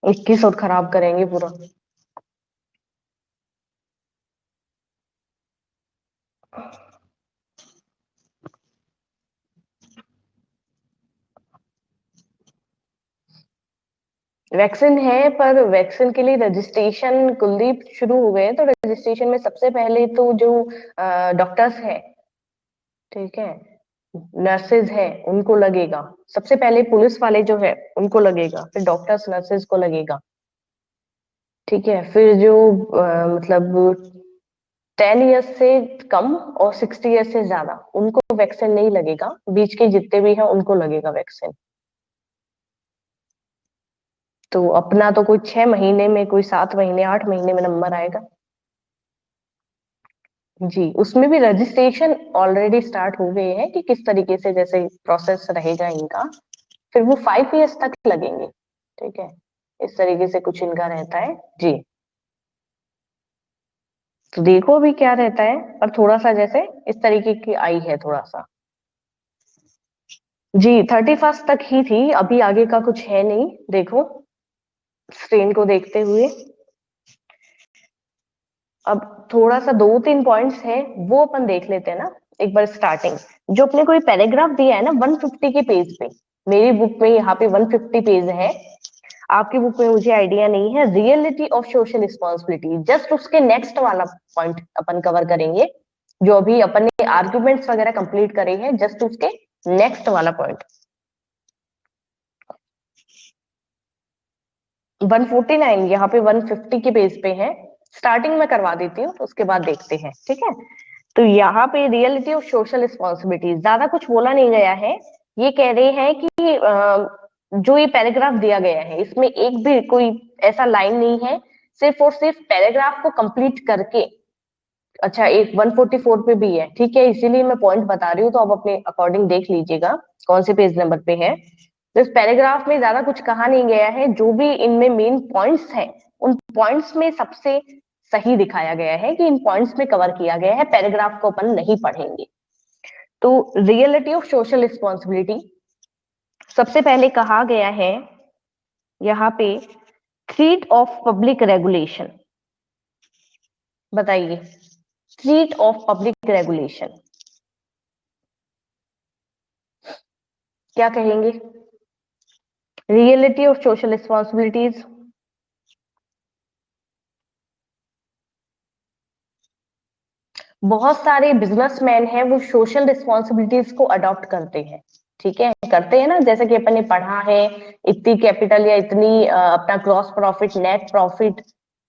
21 और खराब करेंगे पूरा। वैक्सीन है, पर वैक्सीन के लिए रजिस्ट्रेशन कुलदीप शुरू हो गए हैं, तो रजिस्ट्रेशन में सबसे पहले तो जो डॉक्टर्स हैं, ठीक है, नर्सेज है, उनको लगेगा। सबसे पहले पुलिस वाले जो है उनको लगेगा, फिर डॉक्टर्स नर्सेज को लगेगा। ठीक है, फिर जो मतलब 10 ईयर्स से कम और 60 ईयर्स से ज्यादा उनको वैक्सीन नहीं लगेगा, बीच के जितने भी हैं उनको लगेगा वैक्सीन। तो अपना तो कोई 6 महीने में, कोई 7 महीने 8 महीने में नंबर आएगा जी। उसमें भी रजिस्ट्रेशन ऑलरेडी स्टार्ट हो गए हैं कि किस तरीके से जैसे प्रोसेस रहेगा इनका, फिर वो 5 ईयर्स तक लगेंगे। ठीक है, इस तरीके से कुछ इनका रहता है जी। तो देखो अभी क्या रहता है, पर थोड़ा सा जैसे इस तरीके की आई है थोड़ा सा जी। 31st तक ही थी, अभी आगे का कुछ है नहीं। देखो स्क्रीन को देखते हुए अब थोड़ा सा 2-3 पॉइंट्स है वो अपन देख लेते हैं ना एक बार। स्टार्टिंग जो अपने को ये पैराग्राफ दिया है ना 150 के पेज पे, मेरी बुक में यहाँ पे 150 पेज है, आपकी बुक में मुझे आइडिया नहीं है। Reality of social responsibility, just उसके नेक्स्ट वाला पॉइंट अपन कवर करेंगे। जो अभी अपन ने आर्ग्यूमेंट्स वगैरह कंप्लीट करे हैं, जस्ट उसके नेक्स्ट वाला पॉइंट 149 यहाँ पे 150 के पेज पे है। स्टार्टिंग में करवा देती हूँ, उसके बाद देखते हैं। ठीक है, तो यहाँ पे रियलिटी ऑफ सोशल रिस्पॉन्सिबिलिटी ज्यादा कुछ बोला नहीं गया है। ये कह रहे हैं कि जो ये पैराग्राफ दिया गया है इसमें एक भी कोई ऐसा लाइन नहीं है, सिर्फ और सिर्फ पैराग्राफ को कंप्लीट करके। अच्छा, एक 144 पे भी है, ठीक है, इसीलिए मैं पॉइंट बता रही हूँ, तो आप अपने अकॉर्डिंग देख लीजिएगा कौन से पेज नंबर पे है। तो इस पैराग्राफ में ज्यादा कुछ कहा नहीं गया है, जो भी इनमें मेन पॉइंट्स हैं उन पॉइंट्स में सबसे सही दिखाया गया है कि इन पॉइंट्स में कवर किया गया है। पैराग्राफ को अपन नहीं पढ़ेंगे। तो रियलिटी ऑफ सोशल रिस्पॉन्सिबिलिटी सबसे पहले कहा गया है यहाँ पे, थ्रेट ऑफ पब्लिक रेगुलेशन। बताइए, थ्रेट ऑफ पब्लिक रेगुलेशन क्या कहेंगे? रियलिटी ऑफ सोशल रिस्पॉन्सिबिलिटीज, बहुत सारे बिजनेसमैन हैं वो सोशल रिस्पॉन्सिबिलिटीज को अडॉप्ट करते हैं। ठीक है, करते हैं ना, जैसे कि अपन ने पढ़ा है, इतनी कैपिटल या इतनी अपना ग्रॉस प्रॉफिट, नेट प्रॉफिट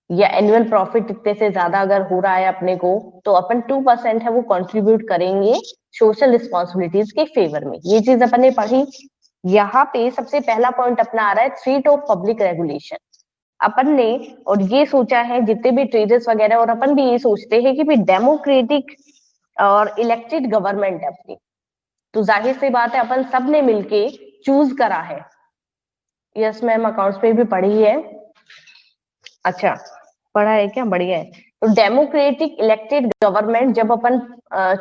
या एनुअल प्रॉफिट इतने से ज्यादा अगर हो रहा है अपने को, तो अपन 2% है वो कंट्रीब्यूट करेंगे सोशल रिस्पॉन्सिबिलिटीज के फेवर में। ये चीज अपन ने पढ़ी। यहाँ पे सबसे पहला पॉइंट अपना आ रहा है थ्रेट ऑफ पब्लिक रेगुलेशन। अपन ने और ये सोचा है जितने भी ट्रेडर्स वगैरह, और अपन भी ये सोचते हैं कि भाई डेमोक्रेटिक और इलेक्टेड गवर्नमेंट है अपनी, तो जाहिर सी बात है अपन सब ने मिलके चूज करा है। यस मैम, अकाउंट्स पे भी पढ़ी है। अच्छा, पढ़ा है क्या? बढ़िया है। तो डेमोक्रेटिक इलेक्टेड गवर्नमेंट जब अपन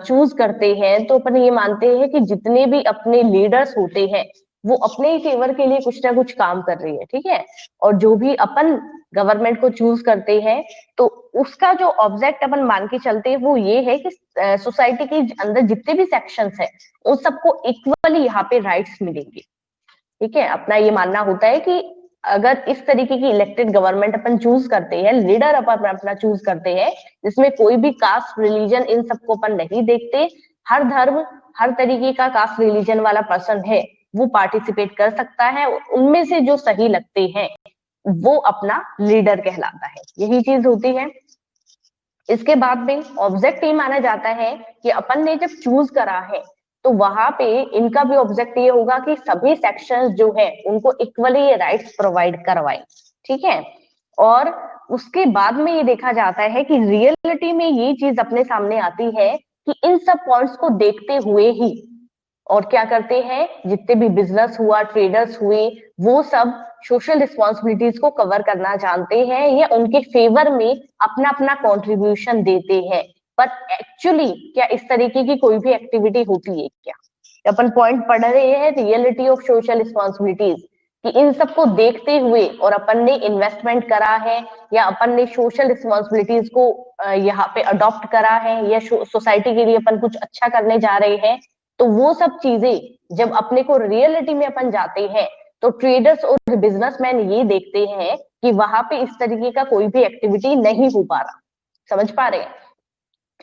चूज करते हैं, तो अपन ये मानते हैं कि जितने भी अपने लीडर्स होते हैं वो अपने ही फेवर के लिए कुछ ना कुछ काम कर रही है। ठीक है, और जो भी अपन गवर्नमेंट को चूज करते हैं, तो उसका जो ऑब्जेक्ट अपन मान के चलते हैं वो ये है कि सोसाइटी के अंदर जितने भी सेक्शंस हैं उन सबको इक्वली यहाँ पे राइट्स मिलेंगे। ठीक है, अपना ये मानना होता है कि अगर इस तरीके की इलेक्टेड गवर्नमेंट अपन चूज करते हैं, लीडर अपन अपना चूज करते हैं, जिसमें कोई भी कास्ट रिलीजन इन सबको अपन नहीं देखते, हर धर्म हर तरीके का कास्ट रिलीजन वाला पर्सन है वो पार्टिसिपेट कर सकता है, उनमें से जो सही लगते हैं वो अपना लीडर कहलाता है। यही चीज होती है। इसके बाद में ऑब्जेक्ट ये माना जाता है कि अपन ने जब चूज करा है तो वहां पे इनका भी ऑब्जेक्ट ये होगा कि सभी सेक्शंस जो है उनको इक्वली ये राइट्स प्रोवाइड करवाएं। ठीक है, और उसके बाद में ये देखा जाता है कि रियलिटी में ये चीज अपने सामने आती है कि इन सब पॉइंट्स को देखते हुए ही और क्या करते हैं, जितने भी बिजनेस हुआ, ट्रेडर्स हुए, वो सब सोशल रिस्पॉन्सिबिलिटीज को कवर करना जानते हैं या उनके फेवर में अपना अपना कंट्रीब्यूशन देते हैं। पर एक्चुअली क्या इस तरीके की कोई भी एक्टिविटी होती है क्या? अपन पॉइंट पढ़ रहे हैं रियलिटी ऑफ सोशल रिस्पॉन्सिबिलिटीज, कि इन सबको देखते हुए और अपन ने इन्वेस्टमेंट करा है या अपन ने सोशल रिस्पॉन्सिबिलिटीज को यहाँ पे अडॉप्ट करा है या सोसाइटी के लिए अपन कुछ अच्छा करने जा रहे हैं, तो वो सब चीजें जब अपने को रियलिटी में अपन जाते हैं तो ट्रेडर्स और बिजनेसमैन ये देखते हैं कि वहां पे इस तरीके का कोई भी एक्टिविटी नहीं हो पा रहा। समझ पा रहे हैं?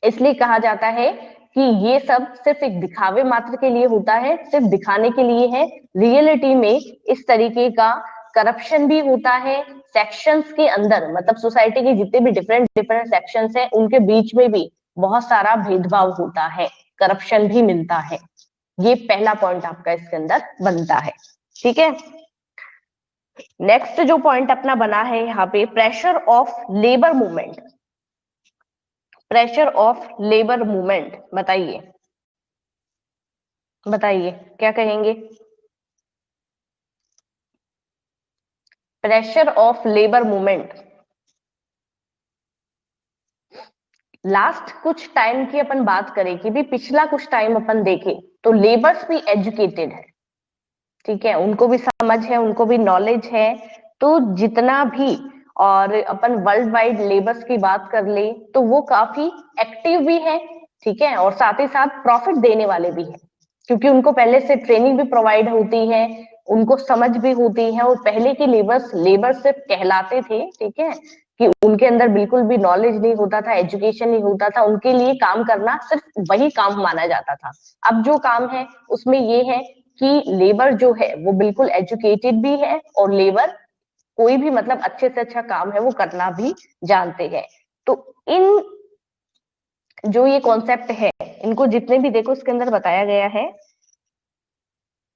इसलिए कहा जाता है कि ये सब सिर्फ एक दिखावे मात्र के लिए होता है, सिर्फ दिखाने के लिए है। रियलिटी में इस तरीके का करप्शन भी होता है, सेक्शंस के अंदर, मतलब सोसाइटी के जितने भी डिफरेंट डिफरेंट सेक्शंस हैं उनके बीच में भी बहुत सारा भेदभाव होता है, करप्शन भी मिलता है। ये पहला पॉइंट आपका इसके अंदर बनता है। ठीक है, नेक्स्ट जो पॉइंट अपना बना है यहाँ पे, pressure of labour movement. Pressure of labour movement, बताइए बताइए क्या कहेंगे? Pressure of labour movement. Last कुछ टाइम की अपन बात करें कि भी पिछला कुछ टाइम अपन देखें तो लेबर्स भी एजुकेटेड है, ठीक है, उनको भी समझ है, उनको भी नॉलेज है। तो जितना भी, और अपन वर्ल्ड वाइड लेबर्स की बात कर ले तो वो काफी एक्टिव भी है, ठीक है, और साथ ही साथ प्रॉफिट देने वाले भी है, क्योंकि उनको पहले से ट्रेनिंग भी प्रोवाइड होती है, उनको समझ भी होती है। और पहले के लेबर्स लेबर सिर्फ कहलाते थे, ठीक है, कि उनके अंदर बिल्कुल भी नॉलेज नहीं होता था, एजुकेशन नहीं होता था, उनके लिए काम करना सिर्फ वही काम माना जाता था। अब जो काम है उसमें ये है कि लेबर जो है वो बिल्कुल एजुकेटेड भी है, और लेबर कोई भी मतलब अच्छे से अच्छा काम है वो करना भी जानते हैं। तो इन जो ये कॉन्सेप्ट है, इनको जितने भी देखो इसके अंदर बताया गया है,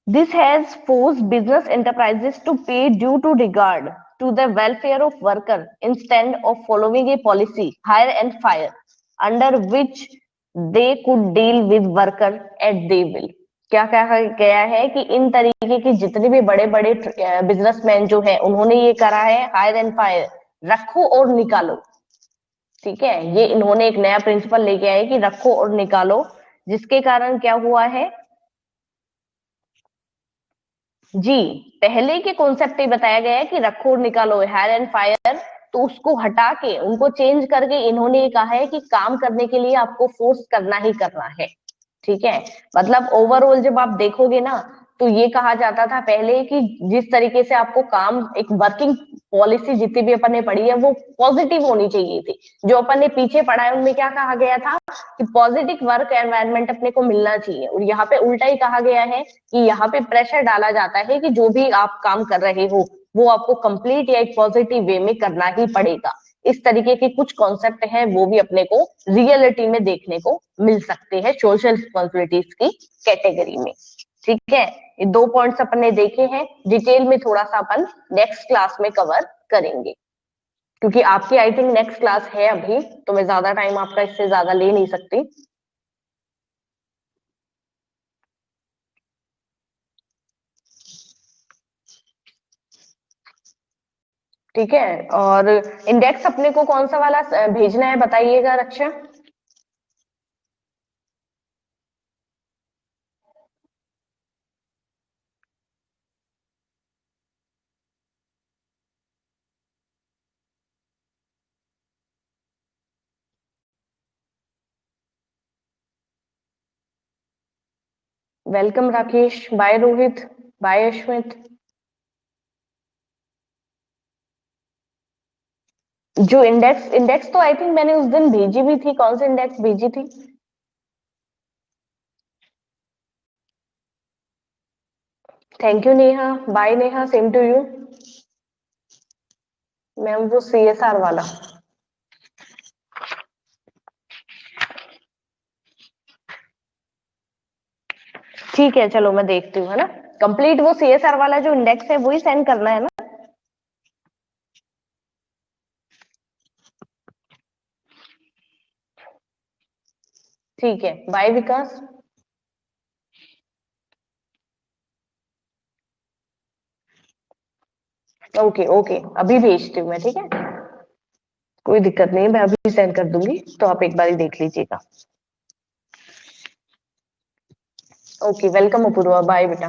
this has forced business enterprises to pay due to regard to the welfare of worker instead of following a policy hire and fire under which they could deal with worker at their will। क्या कहा गया है कि इन तरीके के जितने भी बड़े बड़े बिजनेसमैन जो है उन्होंने ये करा है, हायर एंड फायर, रखो और निकालो। ठीक है, ये इन्होंने एक नया प्रिंसिपल लेके आए कि रखो और निकालो, जिसके कारण क्या हुआ है जी, पहले के कॉन्सेप्ट ही बताया गया है कि रखो और निकालो, हायर एंड फायर, तो उसको हटा के उनको चेंज करके इन्होंने ये कहा है कि काम करने के लिए आपको फोर्स करना ही करना है। ठीक है, मतलब ओवरऑल जब आप देखोगे ना तो ये कहा जाता था पहले कि जिस तरीके से आपको काम, एक वर्किंग पॉलिसी जितनी भी अपन ने पढ़ी है वो पॉजिटिव होनी चाहिए थी। जो अपन ने पीछे पढ़ा है उनमें क्या कहा गया था कि पॉजिटिव वर्क एनवायरनमेंट अपने को मिलना चाहिए, और यहाँ पे उल्टा ही कहा गया है कि यहाँ पे प्रेशर डाला जाता है कि जो भी आप काम कर रहे हो वो आपको कंप्लीट या एक पॉजिटिव वे में करना ही पड़ेगा। इस तरीके के कुछ कॉन्सेप्ट हैं वो भी अपने को रियलिटी में देखने को मिल सकते हैं सोशल रिस्पॉन्सिबिलिटीज की कैटेगरी में। ठीक है, ये दो पॉइंट्स अपन ने देखे हैं, डिटेल में थोड़ा सा अपन नेक्स्ट क्लास में कवर करेंगे, क्योंकि आपकी आई थिंक नेक्स्ट क्लास है अभी, तो मैं ज्यादा टाइम आपका इससे ज्यादा ले नहीं सकती। ठीक है, और इंडेक्स अपने को कौन सा वाला भेजना है बताइएगा Raksha. Welcome Rakesh, bye Rohit, bye Ashwit. जो इंडेक्स इंडेक्स तो आई थिंक मैंने उस दिन भेजी भी थी, कौन सी इंडेक्स भेजी थी? Thank you Neha, bye Neha, same to you ma'am. वो CSR वाला, ठीक है, चलो मैं देखती हूँ, है ना, कंप्लीट वो CSR वाला जो इंडेक्स है वही सेंड करना है ना। ठीक है, बाय विकास। ओके ओके, अभी भेजती हूँ मैं, ठीक है, कोई दिक्कत नहीं, मैं अभी सेंड कर दूंगी, तो आप एक बार ही देख लीजिएगा। ओके, वेलकम अपूर्वा, बाय बेटा।